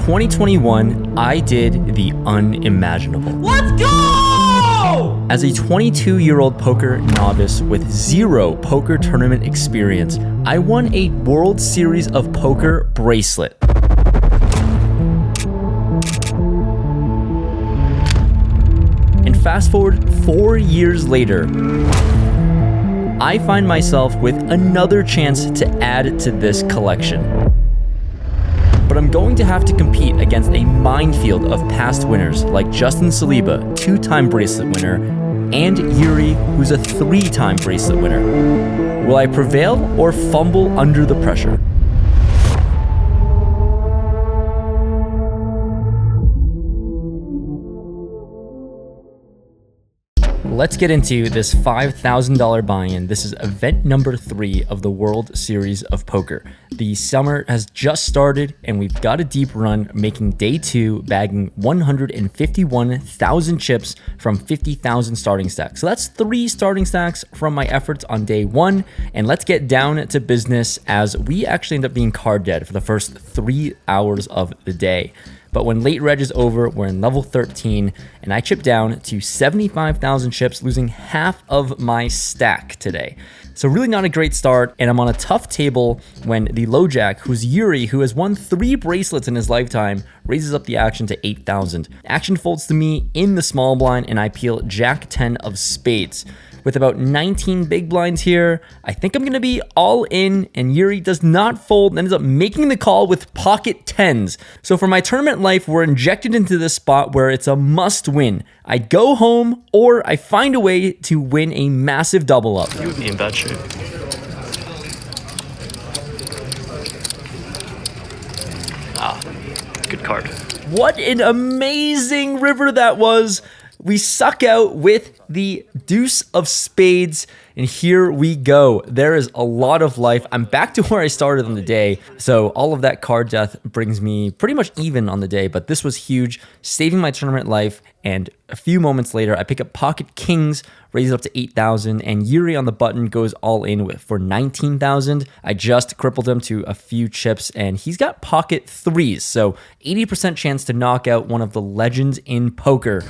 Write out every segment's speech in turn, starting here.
2021, I did the unimaginable. Let's go! As a 22-year-old poker novice with zero poker tournament experience, I won a World Series of Poker bracelet. And fast forward 4 years later, I find myself with another chance to add to this collection. But I'm going to have to compete against a minefield of past winners like Justin Saliba, 2-time bracelet winner, and Yuri, who's a 3-time bracelet winner. Will I prevail or fumble under the pressure? Let's get into this $5,000 buy-in. This is event number 3 of the World Series of Poker. The summer has just started and we've got a deep run, making day 2, bagging 151,000 chips from 50,000 starting stacks. So that's 3 starting stacks from my efforts on day 1. And let's get down to business, as we actually end up being card dead for the first 3 hours of the day. But when late reg is over, we're in level 13, and I chip down to 75,000 chips, losing half of my stack today. So really not a great start, and I'm on a tough table when the low jack, who's Yuri, who has won 3 bracelets in his lifetime, raises up the action to 8,000. Action folds to me in the small blind, and I peel jack 10 of spades. With about 19 big blinds here, I think I'm going to be all in, and Yuri does not fold and ends up making the call with pocket 10s. So for my tournament life, we're injected into this spot where it's a must win. I go home or I find a way to win a massive double up. You would be in bad shape. Ah, good card. What an amazing river that was. We suck out with the deuce of spades, and here we go. There is a lot of life. I'm back to where I started on the day, so all of that card death brings me pretty much even on the day, but this was huge, saving my tournament life. And a few moments later, I pick up pocket kings, raise it up to 8,000, and Yuri on the button goes all in for 19,000. I just crippled him to a few chips, and he's got pocket 3s, so 80% chance to knock out one of the legends in poker.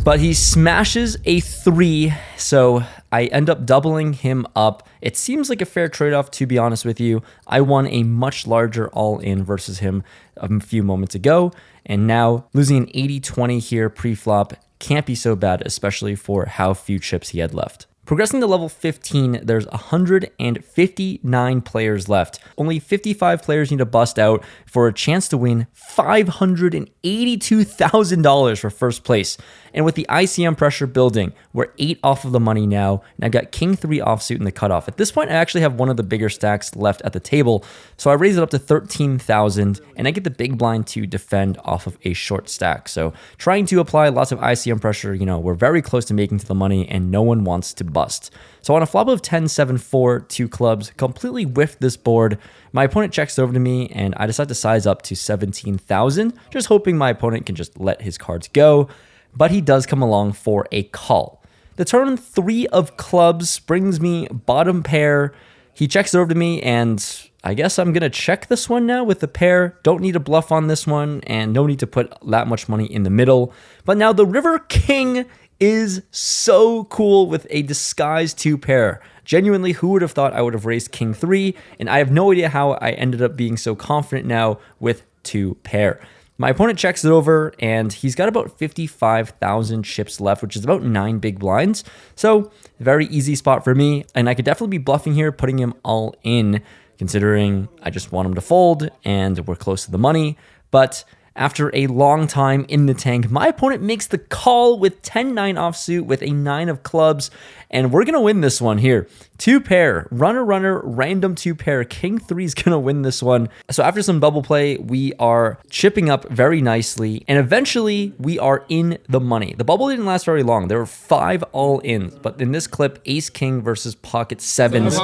But he smashes a 3, so I end up doubling him up. It seems like a fair trade-off, to be honest with you. I won a much larger all-in versus him a few moments ago, and now losing an 80-20 here pre-flop can't be so bad, especially for how few chips he had left. Progressing to level 15, there's 159 players left. Only 55 players need to bust out for a chance to win $582,000 for first place. And with the ICM pressure building, we're 8 off of the money now, and I've got King 3 offsuit in the cutoff. At this point, I actually have one of the bigger stacks left at the table, so I raise it up to 13,000, and I get the big blind to defend off of a short stack. So trying to apply lots of ICM pressure, we're very close to making to the money, and no one wants to bust. So on a flop of 10-7-4, 2 clubs, completely whiffed this board. My opponent checks over to me, and I decide to size up to 17,000, just hoping my opponent can just let his cards go. But he does come along for a call. The turn 3 of clubs brings me bottom pair. He checks over to me, and I guess I'm going to check this one now with the pair. Don't need a bluff on this one, and no need to put that much money in the middle. But now the river king is so cool with a disguised 2 pair. Genuinely, who would have thought I would have raised King 3? And I have no idea how I ended up being so confident now with 2 pair. My opponent checks it over, and he's got about 55,000 chips left, which is about 9 big blinds. So, very easy spot for me, and I could definitely be bluffing here, putting him all in, considering I just want him to fold, and we're close to the money. But after a long time in the tank, my opponent makes the call with 10-9 offsuit with a 9 of clubs, and we're going to win this one here. 2 pair, runner, random 2 pair. King 3 is going to win this one. So after some bubble play, we are chipping up very nicely, and eventually we are in the money. The bubble didn't last very long. There were 5 all-ins, but in this clip, Ace King versus pocket 7s.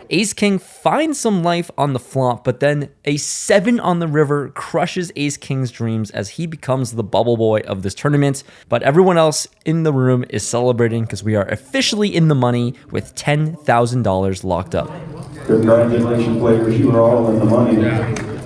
Ace King finds some life on the flop, but then a 7 on the river crushes Ace King's dreams as he becomes the bubble boy of this tournament. But everyone else in the room is celebrating because we are officially in the money with $10,000 locked up. Congratulations, players. You are all in the money.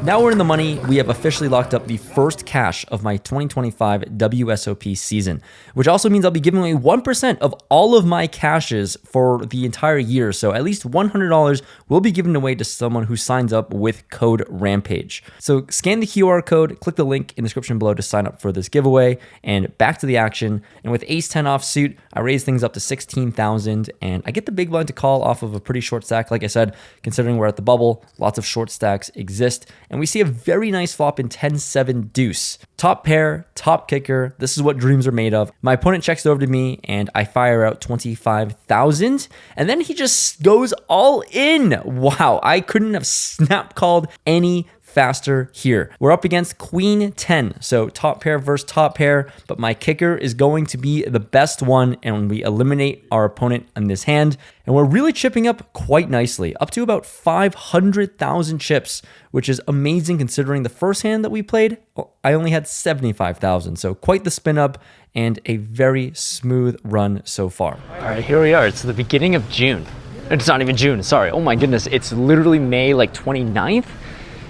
Now we're in the money. We have officially locked up the first cash of my 2025 WSOP season, which also means I'll be giving away 1% of all of my cashes for the entire year. So at least $100 will be given away to someone who signs up with code Rampage. So scan the QR code, click the link in the description below to sign up for this giveaway, and back to the action. And with ace 10 offsuit, I raise things up to 16,000, and I get the big blind to call off of a pretty short stack. Like I said, considering we're at the bubble, lots of short stacks exist. And we see a very nice flop in 10-7 deuce. Top pair, top kicker. This is what dreams are made of. My opponent checks over to me and I fire out 25,000. And then he just goes all in. Wow, I couldn't have snap called any faster here. We're up against Queen 10, so top pair versus top pair, but my kicker is going to be the best one, and we eliminate our opponent in this hand, and we're really chipping up quite nicely, up to about 500,000 chips, which is amazing considering the first hand that we played, I only had 75,000, so quite the spin up and a very smooth run so far. All right, here we are. It's the beginning of June. It's not even June, sorry. Oh my goodness, it's literally May like 29th.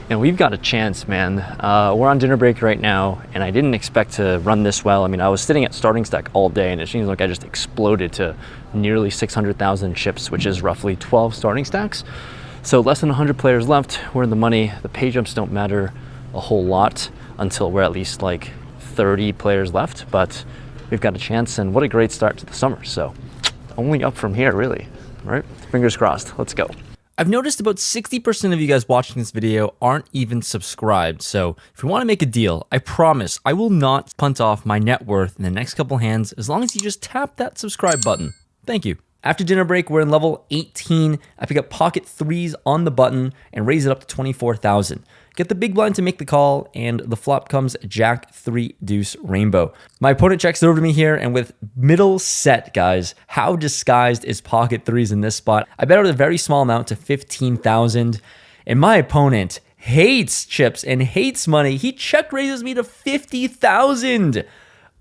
And we've got a chance, man. We're on dinner break right now, and I didn't expect to run this well. I mean, I was sitting at starting stack all day, and it seems like I just exploded to nearly 600,000 chips, which is roughly 12 starting stacks. So less than 100 players left. We're in the money. The pay jumps don't matter a whole lot until we're at least like 30 players left, but we've got a chance, and what a great start to the summer. So only up from here, really, right? Fingers crossed. Let's go. I've noticed about 60% of you guys watching this video aren't even subscribed, so if you want to make a deal, I promise I will not punt off my net worth in the next couple hands as long as you just tap that subscribe button. Thank you. After dinner break, we're in level 18. I pick up pocket threes on the button and raise it up to 24,000. Get the big blind to make the call, and the flop comes Jack 3 deuce rainbow. My opponent checks over to me here, and with middle set, guys, how disguised is pocket threes in this spot? I bet out a very small amount to 15,000, and my opponent hates chips and hates money. He check raises me to 50,000.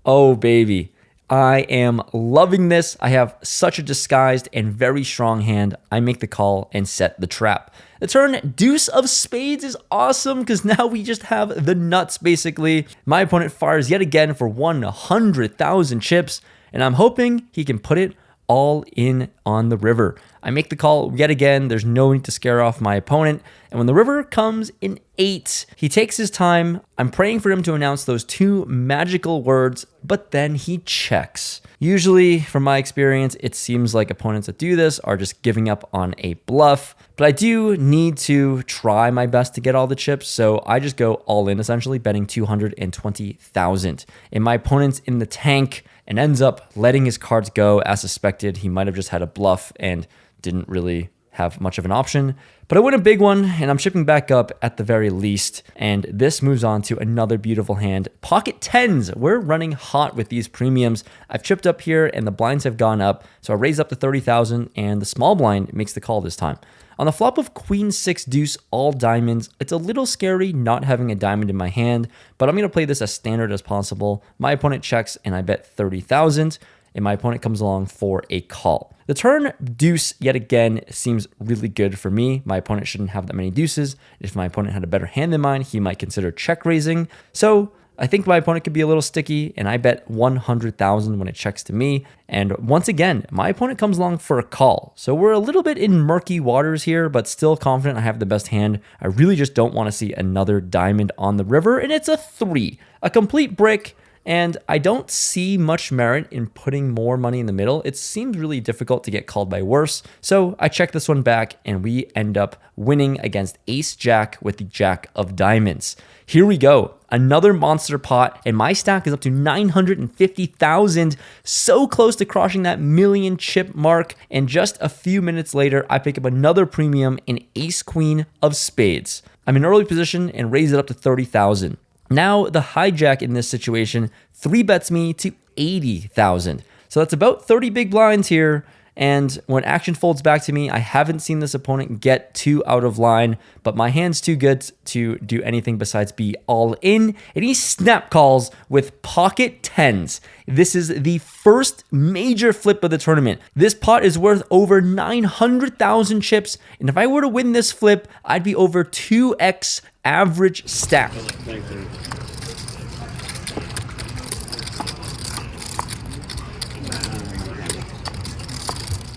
Oh, baby. I am loving this. I have such a disguised and very strong hand. I make the call and set the trap. The turn deuce of spades is awesome because now we just have the nuts basically. My opponent fires yet again for 100,000 chips, and I'm hoping he can put it all in on the river. I make the call yet again. There's no need to scare off my opponent. And when the river comes in 8, he takes his time. I'm praying for him to announce those 2 magical words, but then he checks. Usually, from my experience, it seems like opponents that do this are just giving up on a bluff. But I do need to try my best to get all the chips, so I just go all in, essentially betting 220,000. And my opponent's in the tank and ends up letting his cards go. As suspected, he might have just had a bluff and didn't really have much of an option. But I win a big one, and I'm shipping back up at the very least. And this moves on to another beautiful hand. Pocket tens. We're running hot with these premiums. I've chipped up here, and the blinds have gone up. So I raise up to 30,000, and the small blind makes the call this time. On the flop of Queen 6 deuce, all diamonds, it's a little scary not having a diamond in my hand, but I'm going to play this as standard as possible. My opponent checks, and I bet 30,000. And my opponent comes along for a call. The turn deuce, yet again, seems really good for me. My opponent shouldn't have that many deuces. If my opponent had a better hand than mine, he might consider check raising. So I think my opponent could be a little sticky, and I bet 100,000 when it checks to me. And once again, my opponent comes along for a call. So we're a little bit in murky waters here, but still confident I have the best hand. I really just don't want to see another diamond on the river, and it's a 3, a complete brick. And I don't see much merit in putting more money in the middle. It seems really difficult to get called by worse. So I check this one back, and we end up winning against Ace Jack with the Jack of Diamonds. Here we go. Another monster pot, and my stack is up to 950,000. So close to crossing that million chip mark. And just a few minutes later, I pick up another premium in Ace Queen of Spades. I'm in early position and raise it up to 30,000. Now, the hijack in this situation 3 bets me to 80,000. So that's about 30 big blinds here. And when action folds back to me, I haven't seen this opponent get too out of line, but my hand's too good to do anything besides be all in. And he snap calls with pocket tens. This is the first major flip of the tournament. This pot is worth over 900,000 chips. And if I were to win this flip, I'd be over 2x average stack.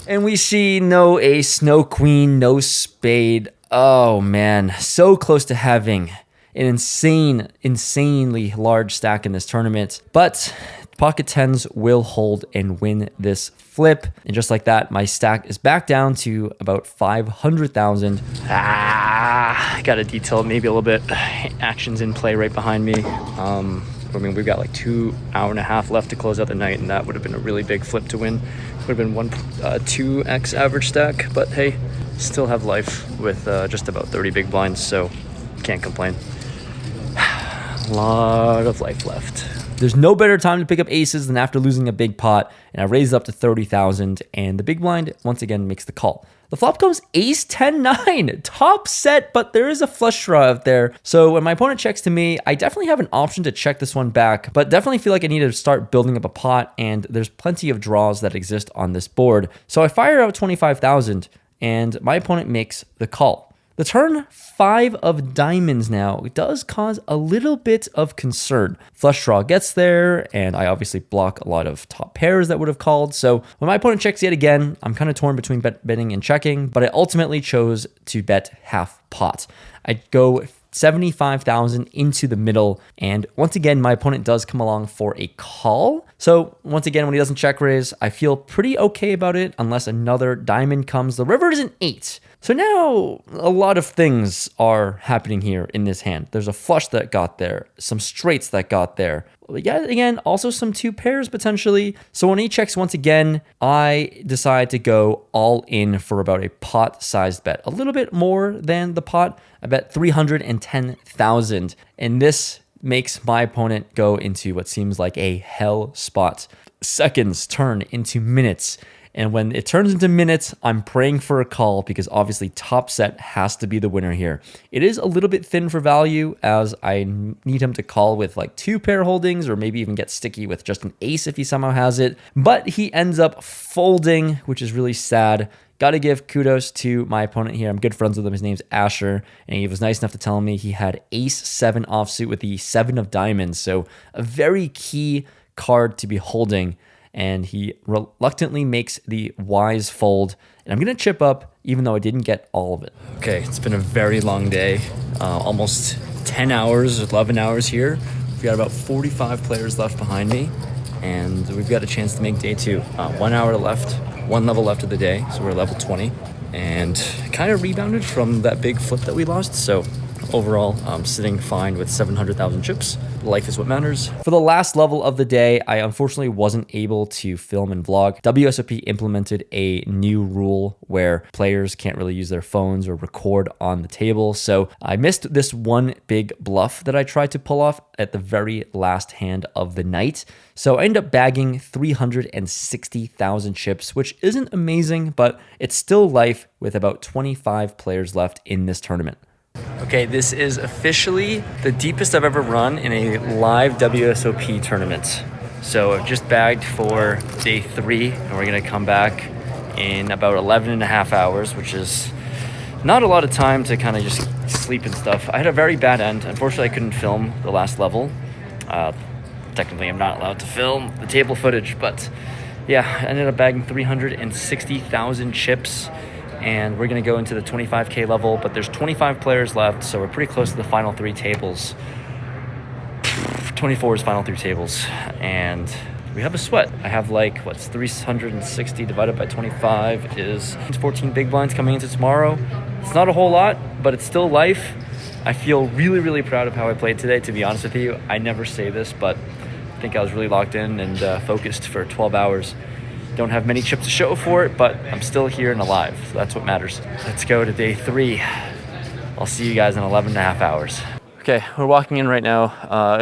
And we see no ace, no queen, no spade. Oh man, so close to having an insanely large stack in this tournament. But pocket tens will hold and win this flip. And just like that, my stack is back down to about 500,000. I got to detail maybe a little bit. Actions in play right behind me. I mean, we've got like 2 hours and a half left to close out the night, and that would have been a really big flip to win. Would have been 2x average stack, but hey, still have life with just about 30 big blinds, so can't complain. A lot of life left. There's no better time to pick up aces than after losing a big pot, and I raised up to 30,000, and the big blind once again makes the call. The flop comes ace 10-9, top set, but there is a flush draw out there. So when my opponent checks to me, I definitely have an option to check this one back, but definitely feel like I need to start building up a pot, and there's plenty of draws that exist on this board. So I fire out 25,000, and my opponent makes the call. The turn 5 of diamonds now does cause a little bit of concern. Flush draw gets there, and I obviously block a lot of top pairs that would have called. So when my opponent checks yet again, I'm kind of torn between betting and checking, but I ultimately chose to bet half pot. I go 75,000 into the middle, and once again, my opponent does come along for a call. So once again, when he doesn't check raise, I feel pretty okay about it unless another diamond comes. The river is an 8. So now a lot of things are happening here in this hand. There's a flush that got there, some straights that got there. Yeah, again, also some 2 pairs potentially. So when he checks once again, I decide to go all in for about a pot-sized bet. A little bit more than the pot. I bet 310,000. And this makes my opponent go into what seems like a hell spot. Seconds turn into minutes. And when it turns into minutes, I'm praying for a call because obviously top set has to be the winner here. It is a little bit thin for value as I need him to call with like 2 pair holdings or maybe even get sticky with just an ace if he somehow has it. But he ends up folding, which is really sad. Got to give kudos to my opponent here. I'm good friends with him. His name's Asher, and he was nice enough to tell me he had ace 7 offsuit with the 7 of diamonds. So a very key card to be holding. And he reluctantly makes the wise fold. And I'm going to chip up, even though I didn't get all of it. Okay, it's been a very long day. Almost 10 hours, 11 hours here. We've got about 45 players left behind me. And we've got a chance to make day 2. 1 hour left, 1 level left of the day. So we're level 20. And kind of rebounded from that big flip that we lost. So overall, I'm sitting fine with 700,000 chips. Life is what matters. For the last level of the day, I unfortunately wasn't able to film and vlog. WSOP implemented a new rule where players can't really use their phones or record on the table. So I missed this one big bluff that I tried to pull off at the very last hand of the night. So I ended up bagging 360,000 chips, which isn't amazing, but it's still life with about 25 players left in this tournament. Okay, this is officially the deepest I've ever run in a live WSOP tournament. So I've just bagged for day 3, and we're going to come back in about 11 and a half hours, which is not a lot of time to kind of just sleep and stuff. I had a very bad end. Unfortunately, I couldn't film the last level. Technically, I'm not allowed to film the table footage, but yeah, I ended up bagging 360,000 chips. And we're going to go into the 25K level, but there's 25 players left, so we're pretty close to the final 3 tables. 24 is final 3 tables, and we have a sweat. I have like, what's 360 divided by 25 is 14 big blinds coming into tomorrow. It's not a whole lot, but it's still life. I feel really, really proud of how I played today, to be honest with you. I never say this, but I think I was really locked in and focused for 12 hours. Don't have many chips to show for it, but I'm still here and alive, so that's what matters. Let's go to day 3. I'll see you guys in 11 and a half hours. Okay, we're walking in right now.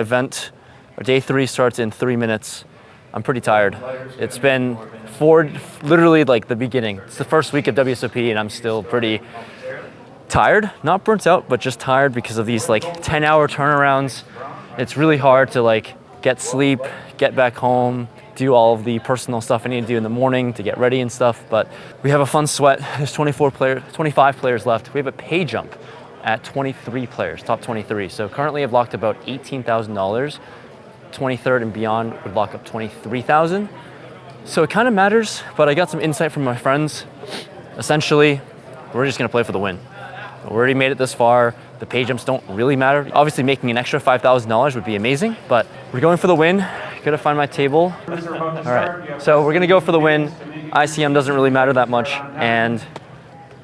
Day 3 starts in 3 minutes. I'm pretty tired. It's been literally like the beginning. It's the first week of WSOP and I'm still pretty tired, not burnt out, but just tired because of these like 10-hour turnarounds. It's really hard to like get sleep, get back home, do all of the personal stuff I need to do in the morning to get ready and stuff. But we have a fun sweat. There's 25 players left. We have a pay jump at 23 players, top 23. So currently I've locked about $18,000. 23rd and beyond would lock up 23,000. So it kind of matters, but I got some insight from my friends. Essentially, we're just gonna play for the win. We already made it this far. The pay jumps don't really matter. Obviously making an extra $5,000 would be amazing, but we're going for the win. Gotta find my table. All right, so we're gonna go for the win. ICM doesn't really matter that much, and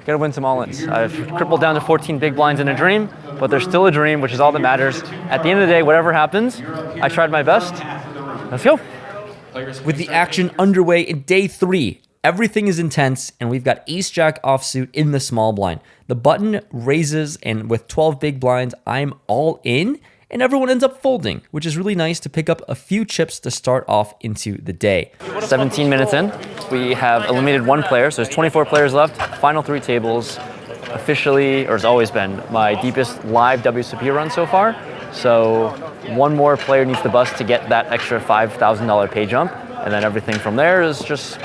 gotta win some all-ins. I've crippled down to 14 big blinds in a dream, but there's still a dream, which is all that matters. At the end of the day, whatever happens, I tried my best. Let's go. With the action underway in day 3, everything is intense, and we've got ace-jack offsuit in the small blind. The button raises, and with 12 big blinds, I'm all in, and everyone ends up folding, which is really nice to pick up a few chips to start off into the day. 17 minutes in, we have eliminated one player, so there's 24 players left. Final 3 tables, officially, or has always been, my deepest live WSOP run so far. So one more player needs to bust to get that extra $5,000 pay jump, and then everything from there is just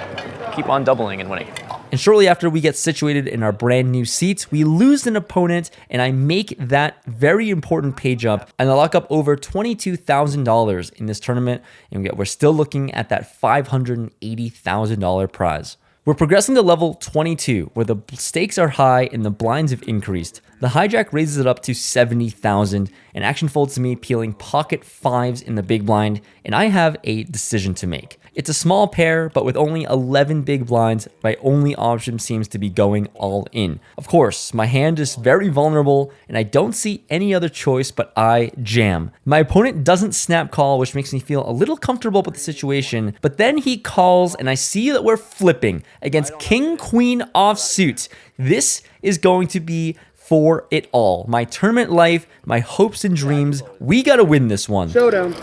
keep on doubling and winning. And shortly after we get situated in our brand new seats, we lose an opponent, and I make that very important pay jump, and I lock up over $22,000 in this tournament, and we're still looking at that $580,000 prize. We're progressing to level 22, where the stakes are high and the blinds have increased. The hijack raises it up to 70,000, and action folds to me, peeling pocket 5s in the big blind, and I have a decision to make. It's a small pair, but with only 11 big blinds, my only option seems to be going all in. Of course, my hand is very vulnerable, and I don't see any other choice, but I jam. My opponent doesn't snap call, which makes me feel a little comfortable with the situation, but then he calls, and I see that we're flipping against King Queen offsuit. This is going to be for it all. My tournament life, my hopes and dreams. We gotta win this one. Showdown.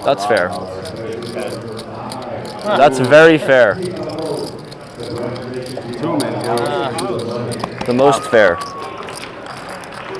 That's fair. That's very fair. The most fair.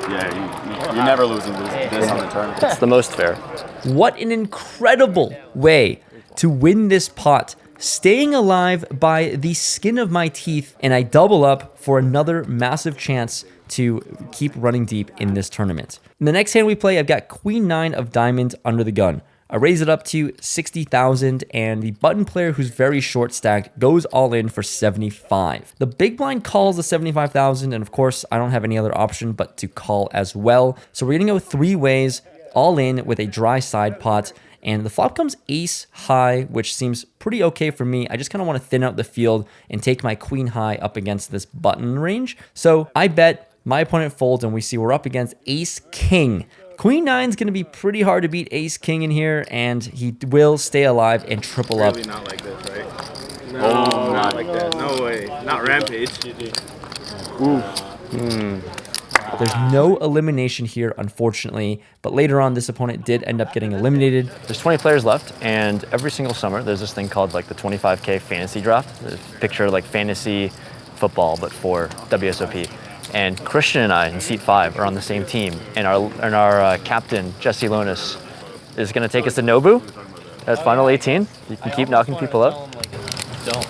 Yeah, you're never losing this on the turn. It's the most fair. What an incredible way to win this pot. Staying alive by the skin of my teeth, and I double up for another massive chance to keep running deep in this tournament. In the next hand we play, I've got Queen 9 of diamonds under the gun. I raise it up to 60,000, and the button player, who's very short stacked, goes all in for 75. The big blind calls the 75,000, and of course, I don't have any other option but to call as well. So we're gonna go 3 ways, all in with a dry side pot, and the flop comes ace high, which seems pretty okay for me. I just kind of want to thin out the field and take my queen high up against this button range. So I bet, my opponent folds, and we see we're up against ace king. Queen 9 is going to be pretty hard to beat ace king in here, and he will stay alive and triple up. Really not like this, right? No, not like that. No way. Not Rampage. Ooh. There's no elimination here, unfortunately, but later on, this opponent did end up getting eliminated. There's 20 players left, and every single summer, there's this thing called like the 25K fantasy draft. Picture like fantasy football, but for WSOP. And Christian and I in seat 5 are on the same team, and our captain Jesse Lonis is going to take us to Nobu as final 18. You can keep knocking people out. Don't.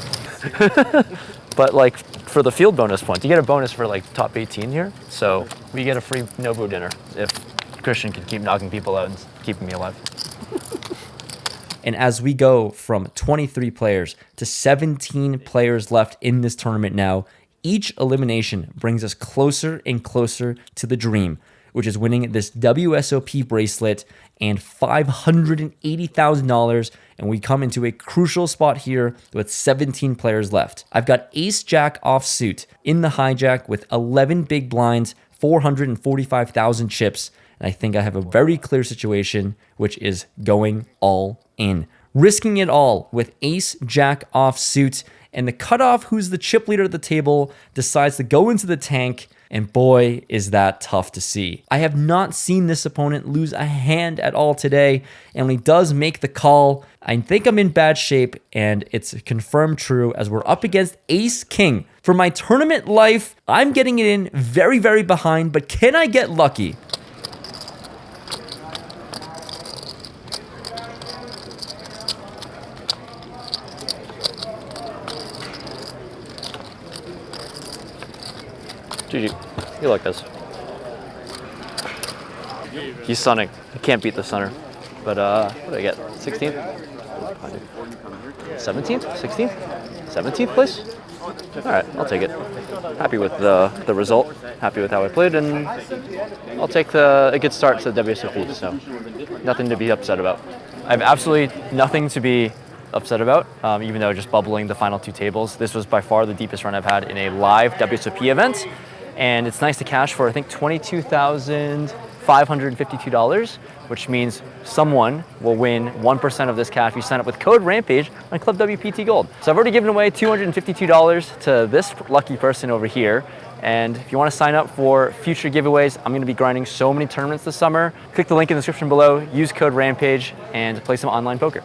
But like for the field bonus points, you get a bonus for like top 18 here. So we get a free Nobu dinner if Christian can keep knocking people out and keeping me alive. And as we go from 23 players to 17 players left in this tournament now, each elimination brings us closer and closer to the dream, which is winning this WSOP bracelet and $580,000. And we come into a crucial spot here with 17 players left. I've got ace-jack offsuit in the hijack with 11 big blinds, 445,000 chips. And I think I have a very clear situation, which is going all in. Risking it all with ace-jack offsuit. And the cutoff, who's the chip leader at the table, decides to go into the tank. And boy, is that tough to see. I have not seen this opponent lose a hand at all today. And when he does make the call, I think I'm in bad shape, and it's confirmed true as we're up against Ace King. For my tournament life, I'm getting it in very, very behind, but can I get lucky? GG. You like this. He's sunning. I can't beat the sunner. But what did I get? 16th? 17th? 16th? 17th place? Alright, I'll take it. Happy with the result. Happy with how I played, and I'll take a good start to the WSOP, so nothing to be upset about. I have absolutely nothing to be upset about, even though just bubbling the final 2 tables. This was by far the deepest run I've had in a live WSOP event, and it's nice to cash for, I think, $22,552, which means someone will win 1% of this cash if you sign up with code Rampage on Club WPT Gold. So I've already given away $252 to this lucky person over here. And if you want to sign up for future giveaways, I'm going to be grinding so many tournaments this summer. Click the link in the description below, use code Rampage, and play some online poker.